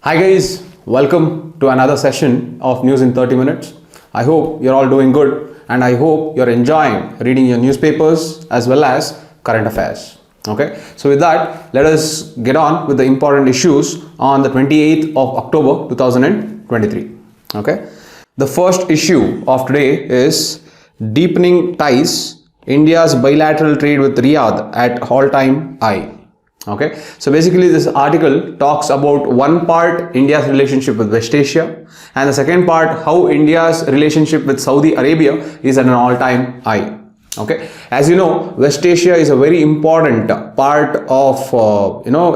Hi guys, welcome to another session of News in 30 Minutes. I hope you're all doing good and I hope you're enjoying reading your newspapers as well as current affairs. Okay, so with that, let us get on with the important issues on the 28th of October 2023. Okay, the first issue of today is deepening ties, India's bilateral trade with Riyadh at all-time high. Okay, so basically this article talks about one part India's relationship with West Asia and the second part how India's relationship with Saudi Arabia is at an all-time high. Okay, as you know, West Asia is a very important part of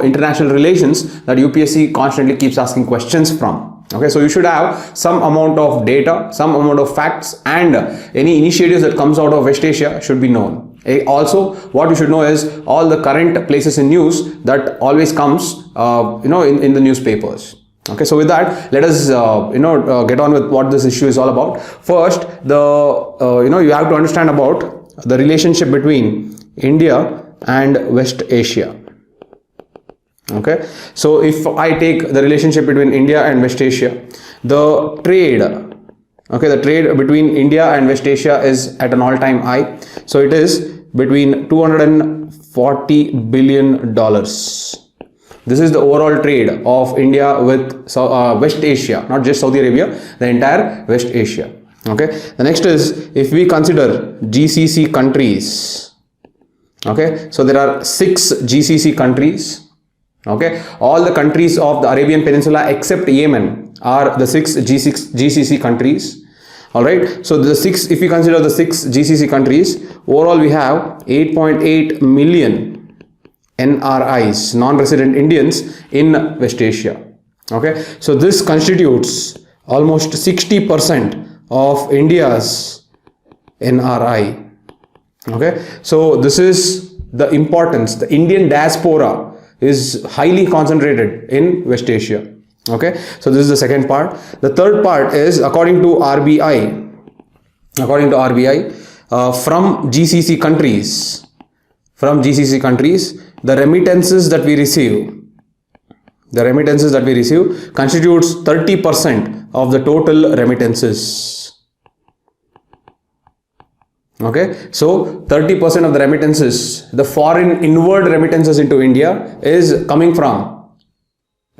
international relations that UPSC constantly keeps asking questions from. Okay, so you should have some amount of data, some amount of facts, and any initiatives that comes out of West Asia should be known. Also, what you should know is all the current places in news that always comes in the newspapers. Okay, so with that, let us get on with what this issue is all about. First, you have to understand about the relationship between India and West Asia. Okay, so if I take the relationship between India and West Asia, the trade between India and West Asia is at an all-time high. So it is between $240 billion. This is the overall trade of India with West Asia, not just Saudi Arabia, the entire West Asia. Okay, the next is if we consider GCC countries. Okay, so there are 6 GCC countries. Okay, all the countries of the Arabian Peninsula except Yemen are the 6 GCC countries. All right, so if we consider the 6 GCC countries, overall we have 8.8 million NRIs, non-resident Indians in West Asia. Okay, so this constitutes almost 60% of India's NRI. Okay, so this is the importance. The Indian diaspora is highly concentrated in West Asia. Okay, so this is the second part. The third part is according to RBI, from GCC countries, the remittances that we receive constitutes 30% of the total remittances. Okay, so 30% of the remittances, the foreign inward remittances into India is coming from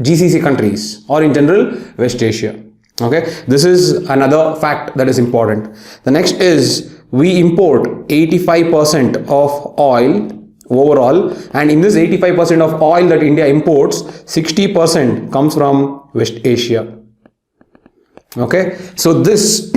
GCC countries or in general West Asia. Okay, this is another fact that is important. The next is we import 85% of oil overall, and in this 85% of oil that India imports, 60% comes from West Asia. Okay, so this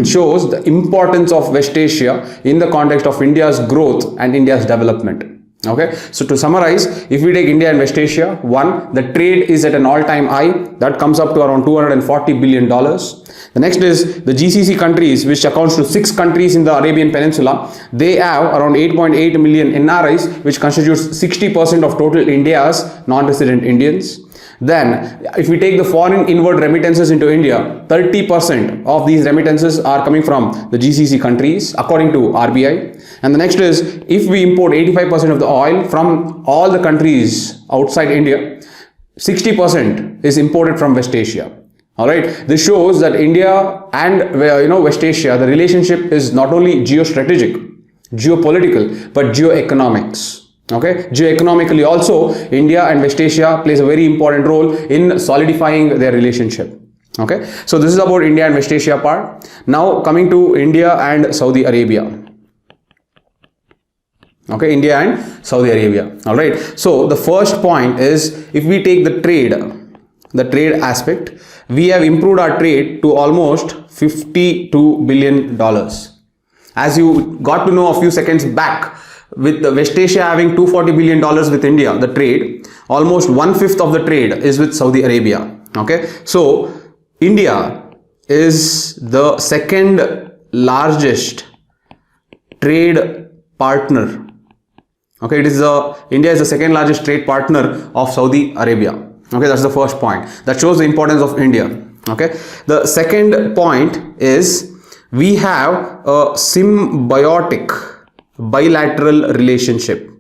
shows the importance of West Asia in the context of India's growth and India's development. Okay, so to summarize, if we take India and West Asia, one, the trade is at an all-time high that comes up to around $240 billion. The next is the GCC countries, which accounts to 6 countries in the Arabian Peninsula. They have around 8.8 million NRIs, which constitutes 60% of total India's non-resident Indians. Then, if we take the foreign inward remittances into India, 30% of these remittances are coming from the GCC countries, according to RBI. And the next is, if we import 85% of the oil from all the countries outside India, 60% is imported from West Asia. All right, this shows that India and West Asia, the relationship is not only geostrategic, geopolitical, but geoeconomics. Okay, geoeconomically also India and West Asia plays a very important role in solidifying their relationship. Okay, so this is about India and West Asia part. Now coming to India and Saudi Arabia. Okay, India and Saudi Arabia. All right, so the first point is if we take the trade aspect, we have improved our trade to almost $52 billion. As you got to know a few seconds back, with the West Asia having $240 billion with India, the trade, almost 1/5 of the trade is with Saudi Arabia. Okay, so India is the second largest trade partner. Okay, India is the second largest trade partner of Saudi Arabia. Okay, that's the first point. That shows the importance of India. Okay, the second point is we have a symbiotic bilateral relationship.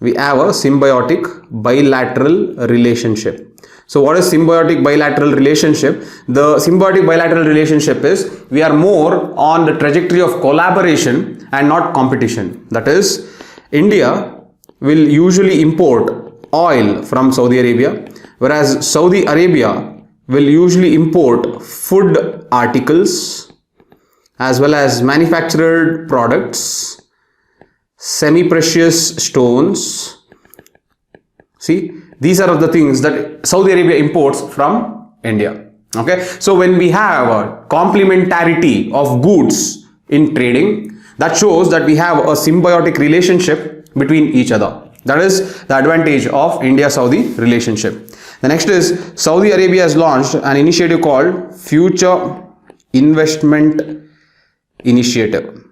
we have a symbiotic bilateral relationship. So what is symbiotic bilateral relationship? The symbiotic bilateral relationship is we are more on the trajectory of collaboration and not competition. That is, India will usually import oil from Saudi Arabia, whereas Saudi Arabia will usually import food articles as well as manufactured products, semi-precious stones. See, these are the things that Saudi Arabia imports from India. Okay, so when we have a complementarity of goods in trading, that shows that we have a symbiotic relationship between each other. That is the advantage of India-Saudi relationship. The next is Saudi Arabia has launched an initiative called Future Investment Initiative.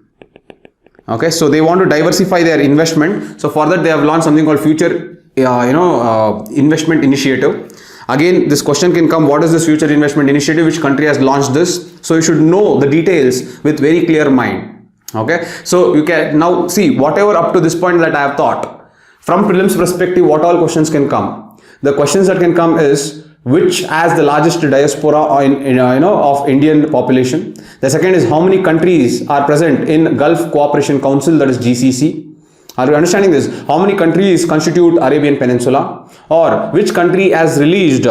Okay, so they want to diversify their investment. So for that they have launched something called Future Investment Initiative. Again, this question can come, what is this Future Investment Initiative? Which country has launched this? So you should know the details with very clear mind. Okay, so you can now see whatever up to this point that I have taught. From prelims perspective, what all questions can come? The questions that can come is which has the largest diaspora of Indian population. The second is how many countries are present in Gulf Cooperation Council, that is GCC. Are you understanding this? How many countries constitute Arabian Peninsula? Or which country has released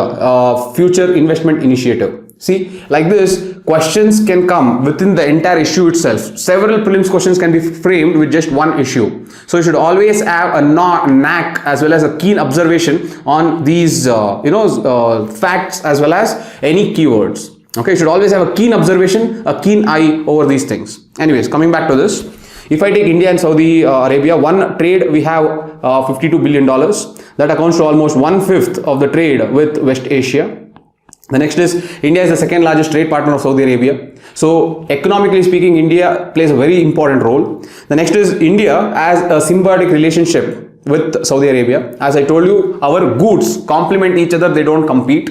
Future Investment Initiative? See, like this, questions can come within the entire issue itself. Several prelims questions can be framed with just one issue. So you should always have a knack as well as a keen observation on these facts as well as any keywords. Okay, you should always have a keen observation, a keen eye over these things. Anyways, coming back to this, if I take India and Saudi Arabia, one trade we have $52 billion. That accounts to almost 1/5 of the trade with West Asia. The next is India is the second largest trade partner of Saudi Arabia. So economically speaking, India plays a very important role. The next is India has a symbiotic relationship with Saudi Arabia. As I told you, our goods complement each other, they don't compete.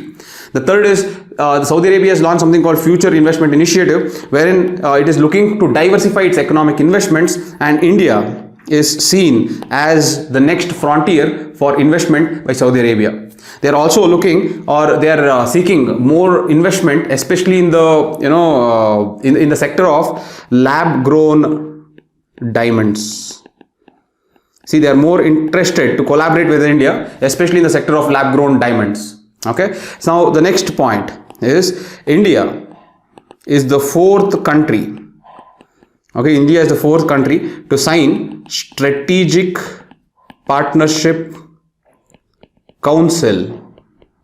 The third is Saudi Arabia has launched something called Future Investment Initiative, wherein it is looking to diversify its economic investments, and India is seen as the next frontier for investment by Saudi Arabia. They are also looking, or they are seeking more investment, especially in the in the sector of lab-grown diamonds. See, they are more interested to collaborate with India, especially in the sector of lab-grown diamonds. Okay. So the next point is India is the fourth country. Okay, India is the fourth country to sign Strategic Partnership Council.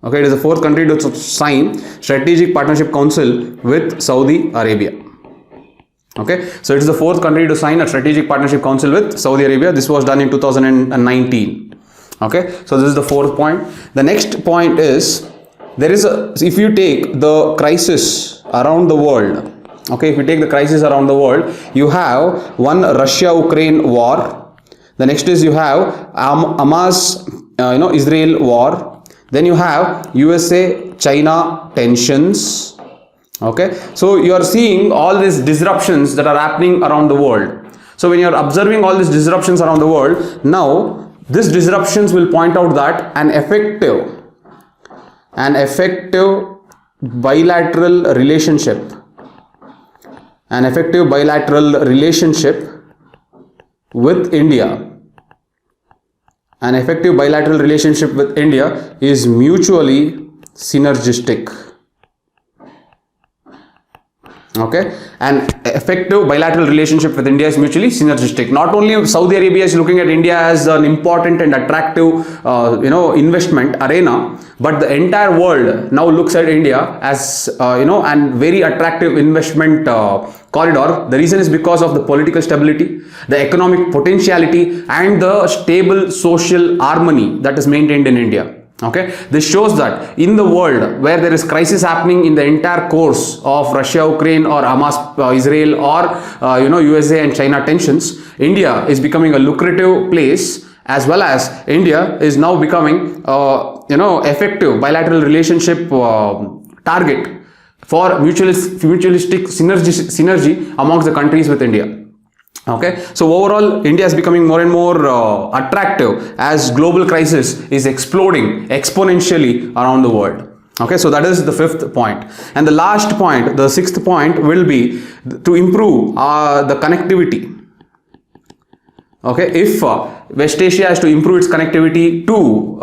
Okay, it is the fourth country to sign Strategic Partnership Council with Saudi Arabia. Okay, so it is the fourth country to sign a Strategic Partnership Council with Saudi Arabia. This was done in 2019. Okay, so this is the fourth point. The next point is, there is a, if you take the crisis around the world, okay, if you take the crisis around the world, you have one Russia-Ukraine war. The next is you have Hamas, Israel war. Then you have USA-China tensions. Okay, so you are seeing all these disruptions that are happening around the world. So when you are observing all these disruptions around the world, now these disruptions will point out that an effective bilateral relationship with India, is mutually synergistic. Okay, an effective bilateral relationship with India is mutually synergistic. Not only Saudi Arabia is looking at India as an important and attractive investment arena, but the entire world now looks at India as and very attractive investment corridor. The reason is because of the political stability, the economic potentiality, and the stable social harmony that is maintained in India. Okay, this shows that in the world where there is crisis happening in the entire course of Russia, Ukraine, or Hamas, Israel, or USA and China tensions, India is becoming a lucrative place, as well as India is now becoming effective bilateral relationship target for mutualistic synergy amongst the countries with India. Okay, so overall, India is becoming more and more attractive as global crisis is exploding exponentially around the world. Okay, so that is the fifth point. And the last point, the sixth point, will be to improve the connectivity. Okay, if West Asia has to improve its connectivity to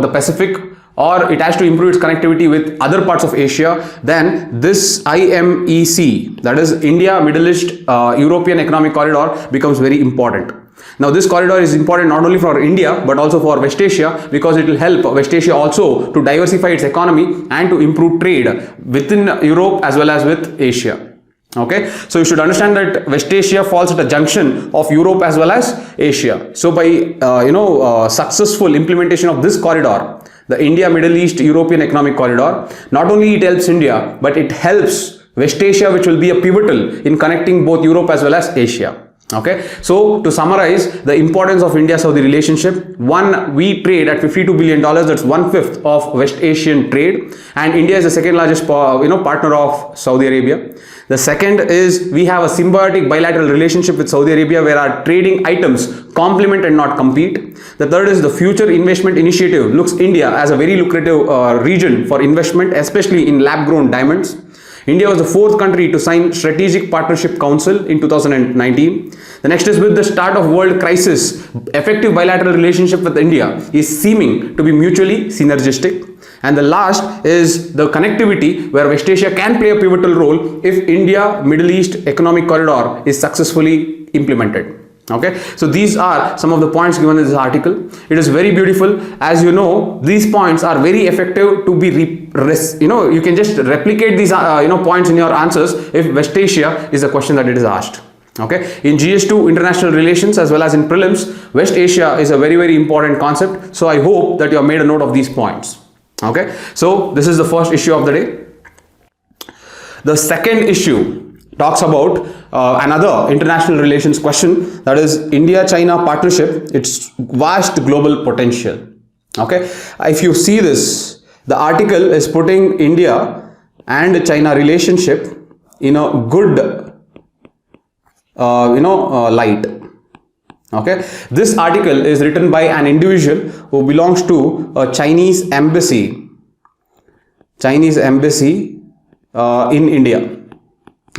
the Pacific, or it has to improve its connectivity with other parts of Asia, then this IMEC, that is India Middle East European Economic Corridor, becomes very important. Now this corridor is important not only for India but also for West Asia, because it will help West Asia also to diversify its economy and to improve trade within Europe as well as with Asia. Okay, so you should understand that West Asia falls at a junction of Europe as well as Asia. So by successful implementation of this corridor, the India Middle East European Economic Corridor, not only it helps India, but it helps West Asia, which will be a pivotal in connecting both Europe as well as Asia. Okay, so to summarize the importance of India-Saudi relationship: one, we trade at $52 billion, that's 1/5 of West Asian trade, and India is the second largest partner of Saudi Arabia. The second is we have a symbiotic bilateral relationship with Saudi Arabia where our trading items complement and not compete. The third is the Future Investment Initiative looks India as a very lucrative region for investment, especially in lab-grown diamonds. India was the fourth country to sign Strategic Partnership Council in 2019. The next is, with the start of world crisis, effective bilateral relationship with India is seeming to be mutually synergistic. And the last is the connectivity, where West Asia can play a pivotal role if India Middle East Economic Corridor is successfully implemented. Okay, so these are some of the points given in this article. It is very beautiful. As you know, these points are very effective to be you can just replicate these points in your answers if West Asia is a question that it is asked. Okay, in GS2 international relations as well as in prelims, West Asia is a very, very important concept. So I hope that you have made a note of these points. Okay, so this is the first issue of the day. The second issue talks about another international relations question, that is India-China partnership, its vast global potential. Okay, if you see this, the article is putting India and China relationship in a good light. Okay, this article is written by an individual who belongs to a Chinese embassy in India.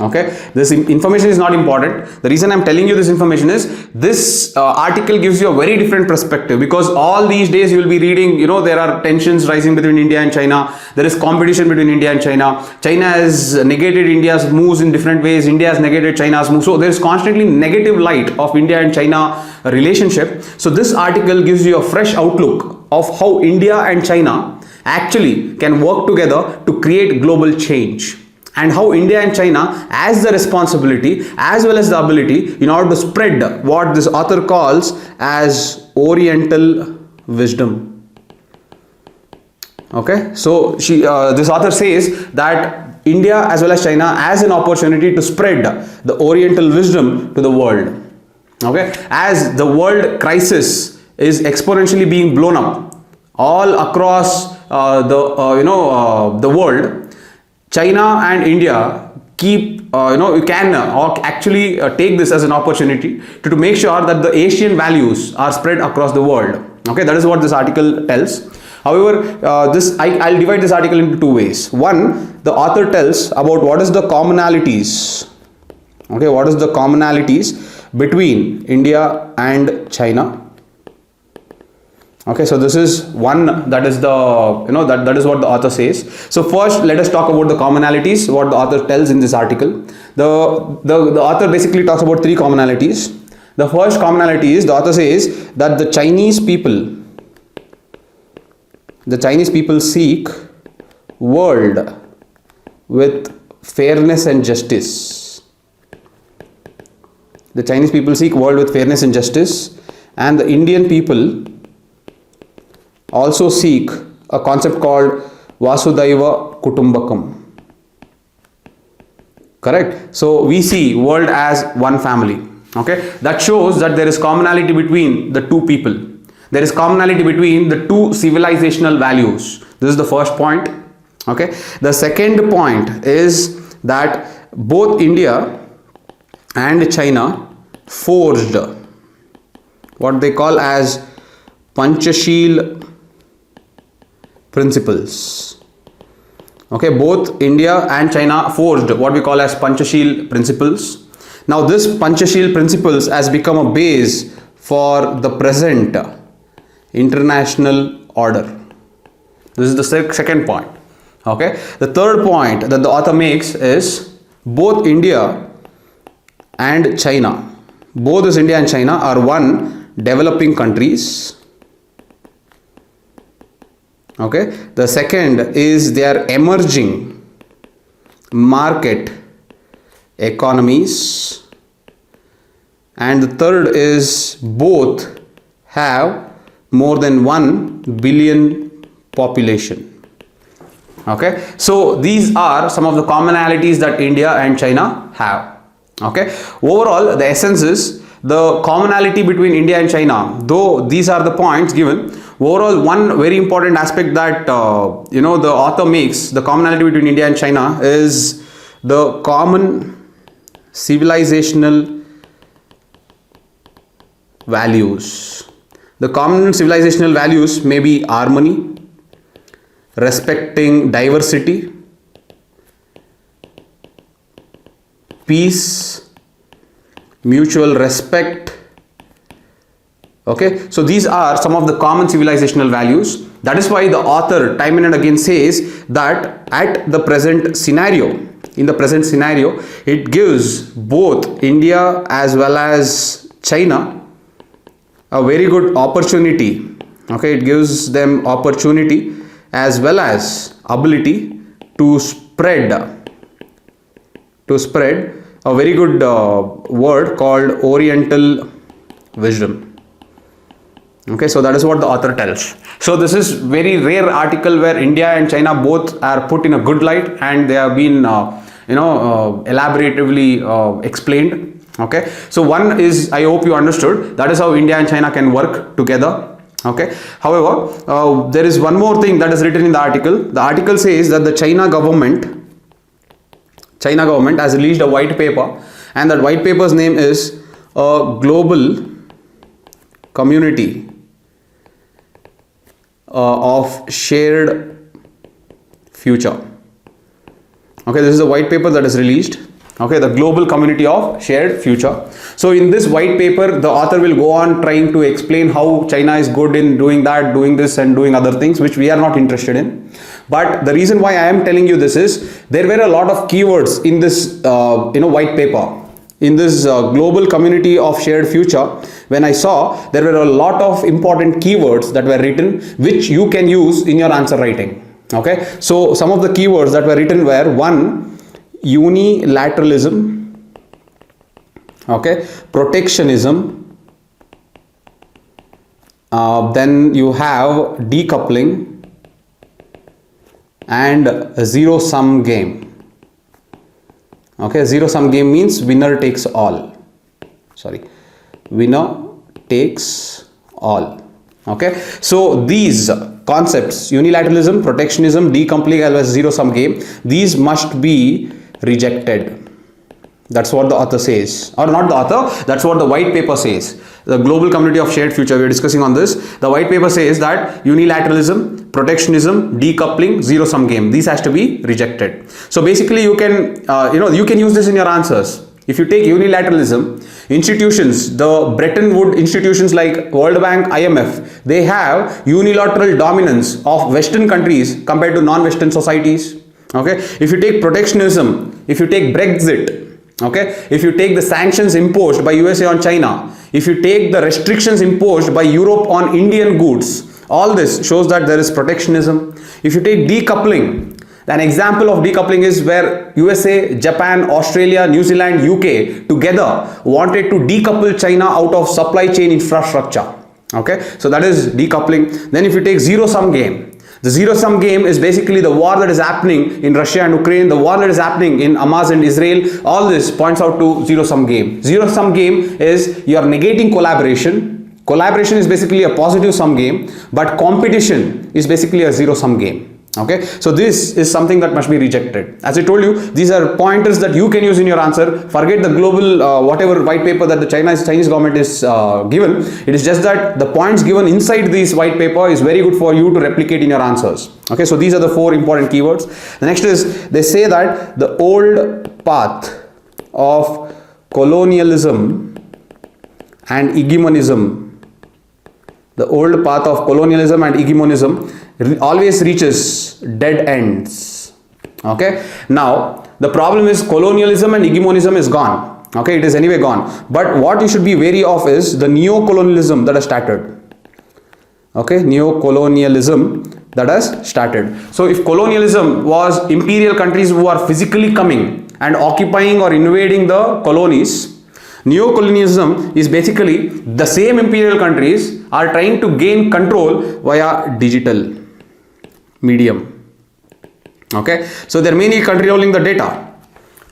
Okay, this information is not important. The reason I'm telling you this information is this article gives you a very different perspective, because all these days you will be reading, there are tensions rising between India and China. There is competition between India and China. China has negated India's moves in different ways. India has negated China's moves. So there is constantly negative light of India and China relationship. So this article gives you a fresh outlook of how India and China actually can work together to create global change, and how India and China has the responsibility as well as the ability in order to spread what this author calls as Oriental wisdom. Okay, so this author says that India as well as China has an opportunity to spread the Oriental wisdom to the world. Okay, as the world crisis is exponentially being blown up all across the world, China and India actually take this as an opportunity to make sure that the Asian values are spread across the world. Okay, that is what this article tells. However, I'll divide this article into two ways. One, the author tells about what is the commonalities. Okay, what is the commonalities between India and China. Okay, so this is one, that is the that is what the author says. So first, let us talk about the commonalities, what the author tells in this article. The author basically talks about three commonalities. The first commonality is, the author says that the Chinese people seek world with fairness and justice. The Chinese people seek world with fairness and justice, and the Indian people also seek a concept called Vasudhaiva Kutumbakam. Correct? So we see world as one family. Okay, that shows that there is commonality between the two people. There is commonality between the two civilizational values. This is the first point. Okay, the second point is that both India and China forged what they call as Panchasheel principles. Okay, both India and China forged what we call as Panchasheel principles. Now this Panchasheel principles has become a base for the present international order. This is the second point. Okay, the third point that the author makes is both India and China, both this India and China are one developing countries. Okay, the second is they are emerging market economies, and the third is both have more than 1 billion population. Okay, so these are some of the commonalities that India and China have. Okay, overall the essence is the commonality between India and China, though these are the points given. Overall, one very important aspect that the author makes, the commonality between India and China, is the common civilizational values. The common civilizational values may be harmony, respecting diversity, peace, mutual respect. Okay, so these are some of the common civilizational values. That is why the author time and again says that at the present scenario, in the present scenario, it gives both India as well as China a very good opportunity. Okay, it gives them opportunity as well as ability to spread a very good word called Oriental wisdom. Okay, so that is what the author tells. So this is very rare article where India and China both are put in a good light and they have been elaboratively explained. Okay, so one is, I hope you understood, that is how India and China can work together. Okay, however, there is one more thing that is written in the article. The article says that the China government has released a white paper, and that white paper's name is a global community of shared future. Okay, this is a white paper that is released. Okay, the global community of shared future. So in this white paper, the author will go on trying to explain how China is good in doing that, doing this and doing other things, which we are not interested in. But the reason why I am telling you this is, there were a lot of keywords in this white paper. In this global community of shared future, when I saw, there were a lot of important keywords that were written, which you can use in your answer writing. Okay, so some of the keywords that were written were: one, unilateralism, okay, protectionism, then you have decoupling, and a zero-sum game. Okay, zero-sum game means winner takes all. Winner takes all. Okay, so these concepts, unilateralism, protectionism, decoupling, as well as zero-sum game, these must be rejected. That's what the author says, or not the author, that's what the white paper says. The global community of shared future, we are discussing on this. The white paper says that unilateralism, protectionism, decoupling, zero-sum game, these has to be rejected. So basically you can you can use this in your answers. If you take unilateralism, institutions, the Bretton Woods institutions like World Bank, IMF, they have unilateral dominance of Western countries compared to non-Western societies. Okay, if you take protectionism, if you take Brexit, okay, if you take the sanctions imposed by USA on China, if you take the restrictions imposed by Europe on Indian goods, all this shows that there is protectionism. If you take decoupling, an example of decoupling is where USA, Japan, Australia, New Zealand, UK together wanted to decouple China out of supply chain infrastructure. Okay, so that is decoupling. Then if you take zero-sum game, the zero-sum game is basically the war that is happening in Russia and Ukraine, the war that is happening in Hamas and Israel. All this points out to zero-sum game. Zero-sum game is you are negating collaboration. Collaboration is basically a positive sum game, but competition is basically a zero-sum game. Okay, so this is something that must be rejected. As I told you, these are pointers that you can use in your answer. Forget the global whatever white paper that the Chinese government is given. It is just that the points given inside this white paper is very good for you to replicate in your answers. Okay, so these are the 4 important keywords. The next is, they say that the old path of colonialism and hegemonism, the old path of colonialism and hegemonism always reaches dead ends. Okay, now the problem is colonialism and hegemonism is gone. Okay, it is anyway gone, but what you should be wary of is the neo-colonialism that has started. Okay, neo-colonialism that has started. So if colonialism was imperial countries who are physically coming and occupying or invading the colonies, neo-colonialism is basically the same imperial countries are trying to gain control via digital medium. Okay, so they're mainly controlling the data.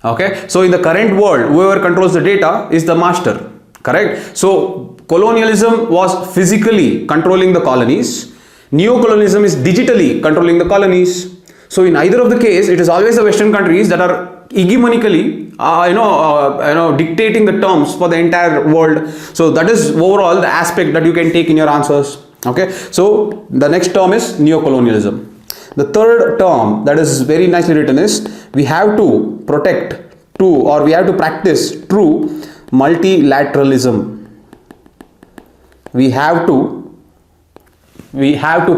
Okay, so in the current world, whoever controls the data is the master. Correct. So colonialism was physically controlling the colonies. Neo-colonialism is digitally controlling the colonies. So in either of the case, it is always the Western countries that are hegemonically dictating the terms for the entire world. So that is overall the aspect that you can take in your answers. Okay, so the next term is neo-colonialism. The third term that is very nicely written is, we have to protect true, or we have to practice true multilateralism. We have to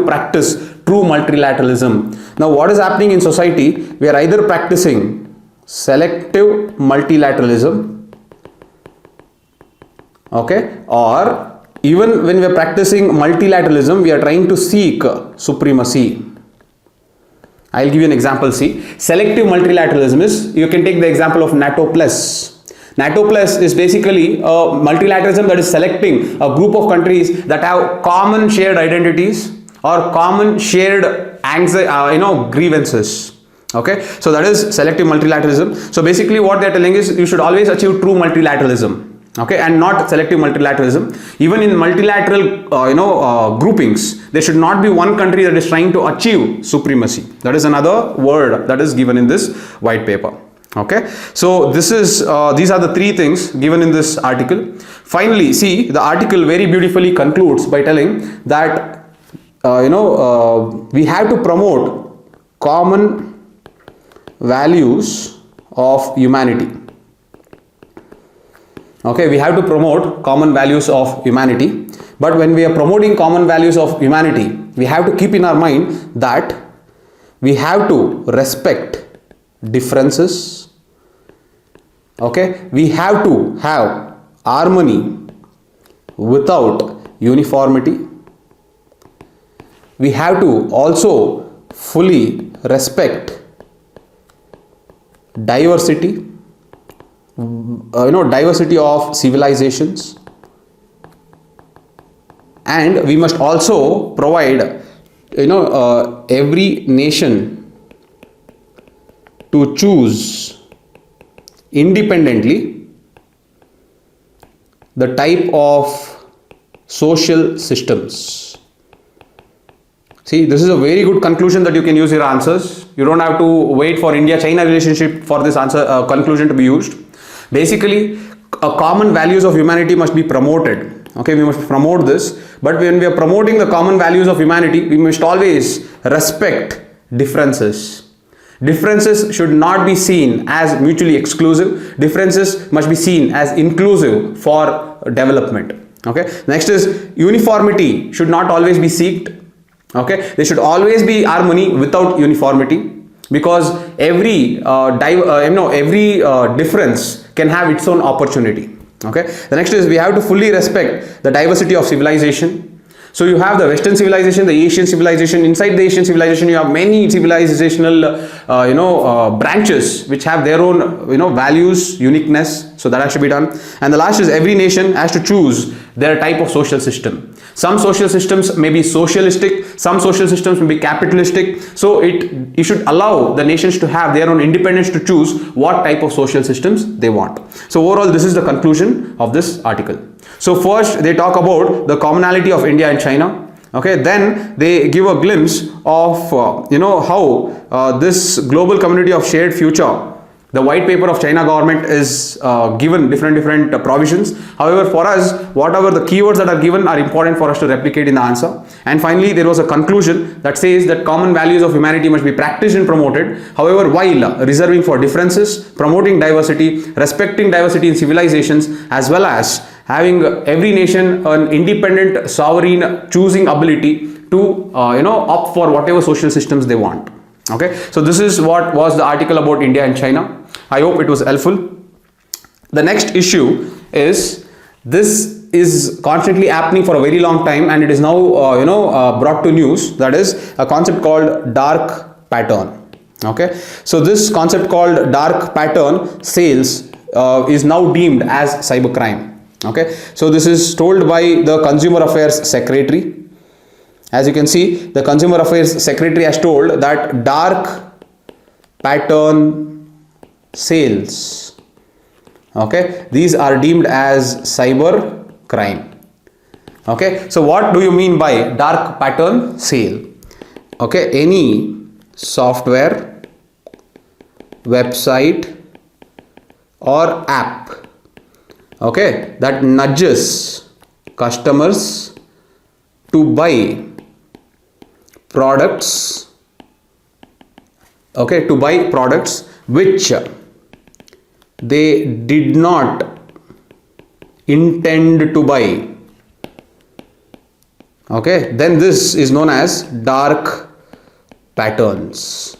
practice true multilateralism. Now what is happening in society? We are either practicing selective multilateralism, okay, or even when we are practicing multilateralism, we are trying to seek supremacy. I'll give you an example. See, selective multilateralism is, you can take the example of NATO plus. NATO plus is basically a multilateralism that is selecting a group of countries that have common shared identities or common shared grievances. Okay, so that is selective multilateralism. So basically what they are telling is, you should always achieve true multilateralism. Okay, and not selective multilateralism. Even in multilateral groupings, there should not be one country that is trying to achieve supremacy. That is another word that is given in this white paper. Okay, so this is these are the 3 things given in this article. Finally, see, the article very beautifully concludes by telling that we have to promote common values of humanity. Okay, we have to promote common values of humanity, but when we are promoting common values of humanity, we have to keep in our mind that we have to respect differences. Okay, we have to have harmony without uniformity. We have to also fully respect diversity. Diversity of civilizations, and we must also provide every nation to choose independently the type of social systems. See, this is a very good conclusion that you can use your answers. You don't have to wait for India-China relationship for this answer conclusion to be used. Basically, common values of humanity must be promoted. Okay, we must promote this. But when we are promoting the common values of humanity, we must always respect differences. Differences should not be seen as mutually exclusive. Differences must be seen as inclusive for development. Okay. Next is uniformity should not always be sought. Okay. There should always be harmony without uniformity, because every difference can have its own opportunity. Okay. The next is we have to fully respect the diversity of civilization. So you have the Western civilization, the Asian civilization. Inside the Asian civilization, you have many civilizational, branches which have their own, values, uniqueness. So that has to be done. And the last is every nation has to choose their type of social system. Some social systems may be socialistic, some social systems may be capitalistic. So you should allow the nations to have their own independence to choose what type of social systems they want. So overall, this is the conclusion of this article. So first, they talk about the commonality of India and China. Okay, then they give a glimpse of how this global community of shared future, the white paper of China government is given different provisions. However, for us, whatever the keywords that are given are important for us to replicate in the answer. And finally, there was a conclusion that says that common values of humanity must be practiced and promoted. However, while reserving for differences, promoting diversity, respecting diversity in civilizations, as well as having every nation an independent, sovereign, choosing ability to opt for whatever social systems they want. Okay, so this is what was the article about India and China. I hope it was helpful. The next issue is, this is constantly happening for a very long time, and it is now brought to news. That is a concept called dark pattern. Okay, so this concept called dark pattern sales is now deemed as cybercrime. Okay, so this is told by the Consumer Affairs Secretary. As you can see, the Consumer Affairs Secretary has told that dark pattern sales, okay, these are deemed as cyber crime. Okay, so what do you mean by dark pattern sale? Okay, any software, website or app, okay, that nudges customers to buy products, okay, to buy products which they did not intend to buy. Okay, then this is known as dark patterns.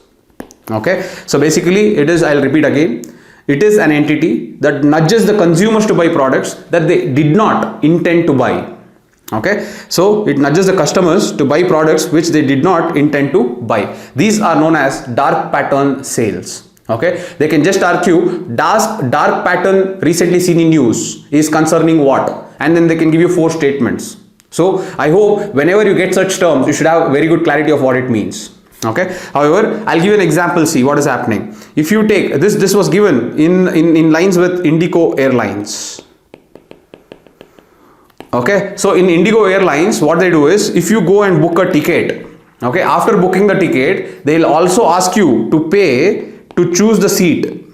Okay, so basically it is, I'll repeat again, it is an entity that nudges the consumers to buy products that they did not intend to buy. Okay, so it nudges the customers to buy products which they did not intend to buy. These are known as dark pattern sales. Okay, they can just argue dark pattern recently seen in news is concerning what, and then they can give you 4 statements. So I hope whenever you get such terms, you should have very good clarity of what it means. Okay, however, I'll give you an example. See what is happening. If you take this was given in lines with Indigo Airlines. Okay, so in Indigo Airlines, what they do is, if you go and book a ticket, okay, after booking the ticket, they'll also ask you to pay to choose the seat.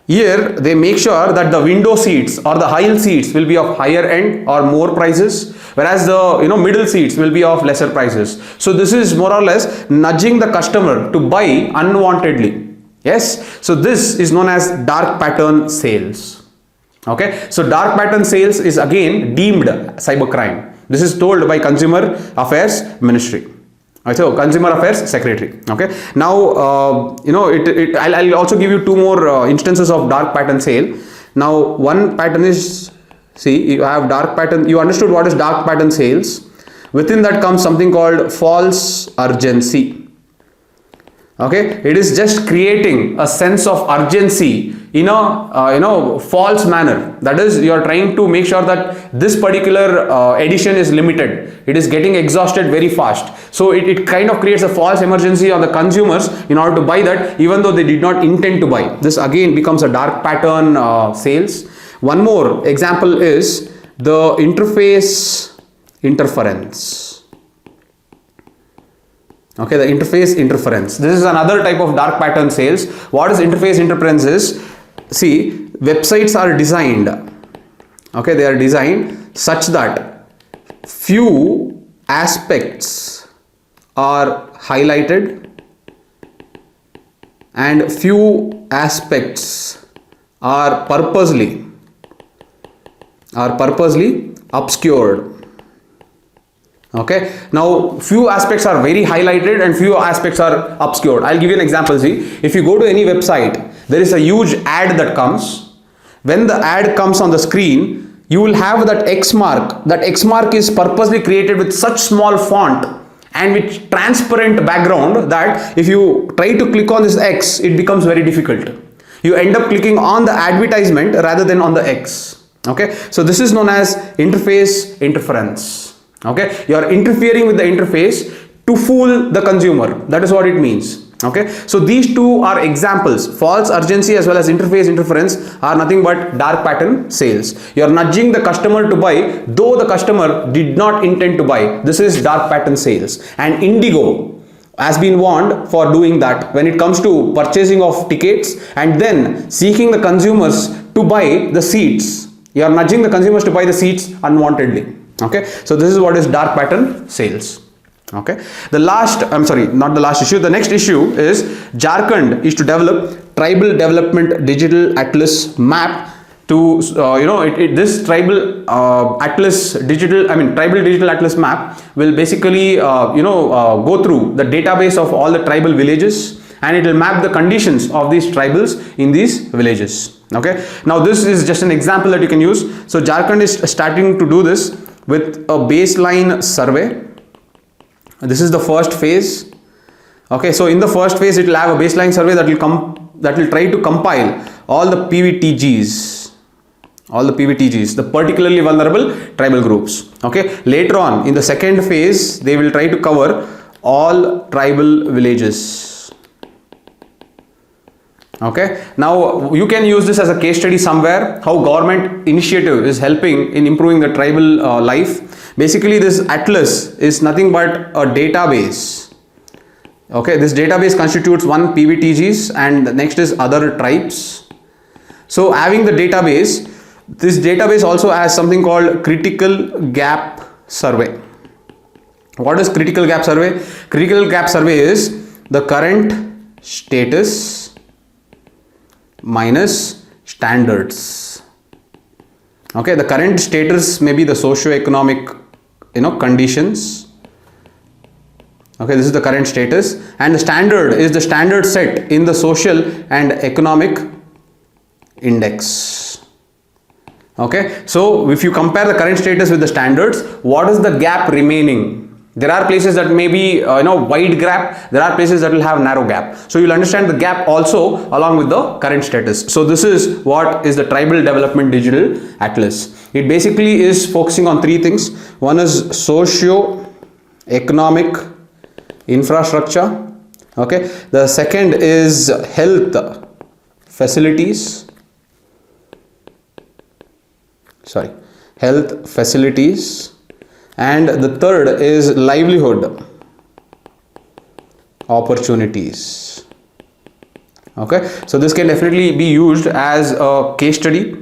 Here they make sure that the window seats or the aisle seats will be of higher end or more prices, whereas the middle seats will be of lesser prices. So this is more or less nudging the customer to buy unwantedly. Yes, so this is known as dark pattern sales. Okay, so dark pattern sales is again deemed cybercrime. This is told by Consumer Affairs Ministry. So Consumer Affairs Secretary. Okay, now I'll also give you 2 more instances of dark pattern sale. Now one pattern is, see, you have dark pattern, you understood what is dark pattern sales. Within that comes something called false urgency. Okay, it is just creating a sense of urgency in a false manner. That is, you are trying to make sure that this particular edition is limited. It is getting exhausted very fast. So it kind of creates a false emergency on the consumers in order to buy that, even though they did not intend to buy. This again becomes a dark pattern sales. One more example is the interface interference. Okay, the interface interference. This is another type of dark pattern sales. What is interface interference is, see, websites are designed, okay, they are designed such that few aspects are highlighted and few aspects are purposely obscured. Okay, now few aspects are very highlighted and few aspects are obscured. I'll give you an example. See, if you go to any website, there is a huge ad that comes. When the ad comes on the screen, you will have that X mark. That X mark is purposely created with such small font and with transparent background that if you try to click on this X, it becomes very difficult. You end up clicking on the advertisement rather than on the X. Okay, so this is known as interface interference. Okay, you are interfering with the interface to fool the consumer. That is what it means. Okay, so these two are examples. False urgency as well as interface interference are nothing but dark pattern sales. You are nudging the customer to buy though the customer did not intend to buy. This is dark pattern sales. And Indigo has been warned for doing that when it comes to purchasing of tickets and then seeking the consumers to buy the seats. You are nudging the consumers to buy the seats unwantedly. Okay, so this is what is dark pattern sales. Okay, the next issue is Jharkhand is to develop tribal development digital atlas map to this tribal tribal digital atlas map will basically go through the database of all the tribal villages, and it will map the conditions of these tribals in these villages. Okay, now this is just an example that you can use. So Jharkhand is starting to do this with a baseline survey. This is the first phase. Okay, so in the first phase it will have a baseline survey that will try to compile all the PVTGs, the particularly vulnerable tribal groups. Okay, later on in the second phase they will try to cover all tribal villages. Okay, now you can use this as a case study somewhere, how government initiative is helping in improving the tribal life. Basically this atlas is nothing but a database. Okay, this database constitutes one PVTGs and the next is other tribes. So having the database, this database also has something called critical gap survey. What is critical gap survey? Critical gap survey is the current status minus standards. Okay, the current status may be the socio-economic conditions. Okay, this is the current status, and the standard is the standard set in the social and economic index. Okay, so if you compare the current status with the standards, what is the gap remaining? There are places that may be wide gap, there are places that will have narrow gap. So you'll understand the gap also along with the current status. So this is what is the Tribal Development Digital Atlas. It basically is focusing on three things. One is socio-economic infrastructure. Okay, the second is health facilities. And the third is livelihood opportunities. Okay, so this can definitely be used as a case study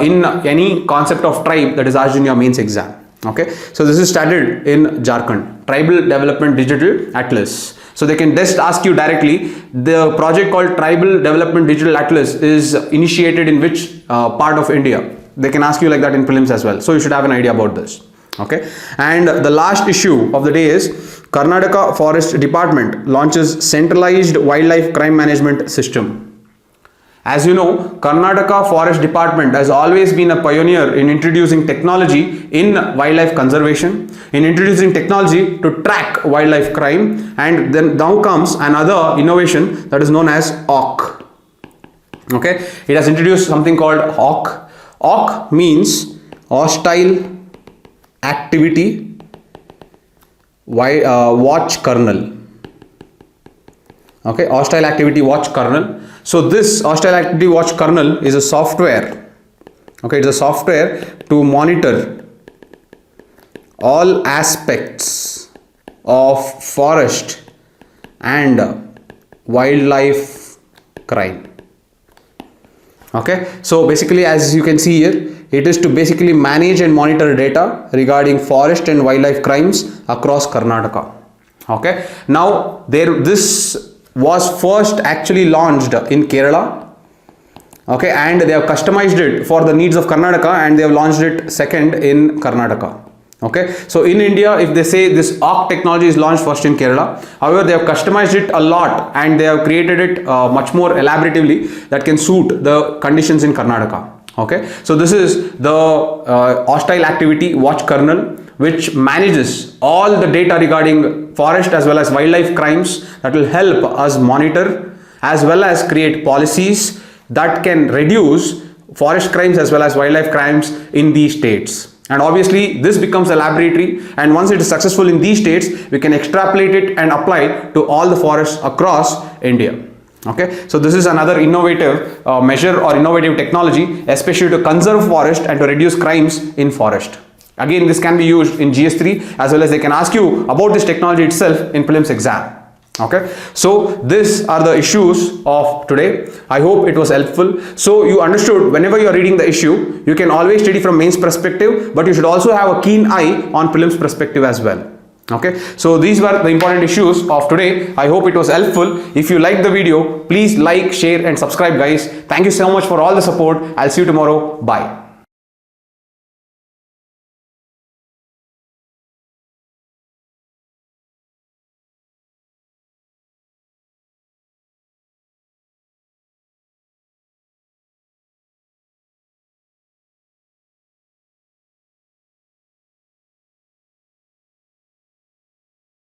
in any concept of tribe that is asked in your mains exam. Okay, so this is started in Jharkhand, Tribal Development Digital Atlas. So they can just ask you directly, the project called Tribal Development Digital Atlas is initiated in which part of India? They can ask you like that in prelims as well. So you should have an idea about this. Okay, and the last issue of the day is Karnataka Forest Department launches centralized wildlife crime management system. As you know, Karnataka Forest Department has always been a pioneer in introducing technology in wildlife conservation, in introducing technology to track wildlife crime, and then now comes another innovation that is known as HAWK. Okay, it has introduced something called HAWK. HAWK means hostile activity watch kernel. Okay, hostile activity watch kernel. So this hostile activity watch kernel is a software. Okay, it's a software to monitor all aspects of forest and wildlife crime. Okay, so basically as you can see here, it is to basically manage and monitor data regarding forest and wildlife crimes across Karnataka. Okay, now this was first actually launched in Kerala. Okay, and they have customized it for the needs of Karnataka, and they have launched it second in Karnataka. Okay, so in India, if they say this HAWK technology is launched first in Kerala, however they have customized it a lot and they have created it much more elaboratively that can suit the conditions in Karnataka. Okay, so this is the hostile activity watch kernel, which manages all the data regarding forest as well as wildlife crimes that will help us monitor as well as create policies that can reduce forest crimes as well as wildlife crimes in these states. And obviously this becomes a laboratory, and once it is successful in these states, we can extrapolate it and apply it to all the forests across India. Okay, so this is another innovative measure or innovative technology, especially to conserve forest and to reduce crimes in forest. Again, this can be used in GS3, as well as they can ask you about this technology itself in prelims exam. Okay, so these are the issues of today. I hope it was helpful. So you understood, whenever you are reading the issue, you can always study from mains perspective, but you should also have a keen eye on prelims perspective as well. Okay, so these were the important issues of today. I hope it was helpful. If you liked the video, please like, share and subscribe, guys. Thank you so much for all the support. I'll see you tomorrow. Bye.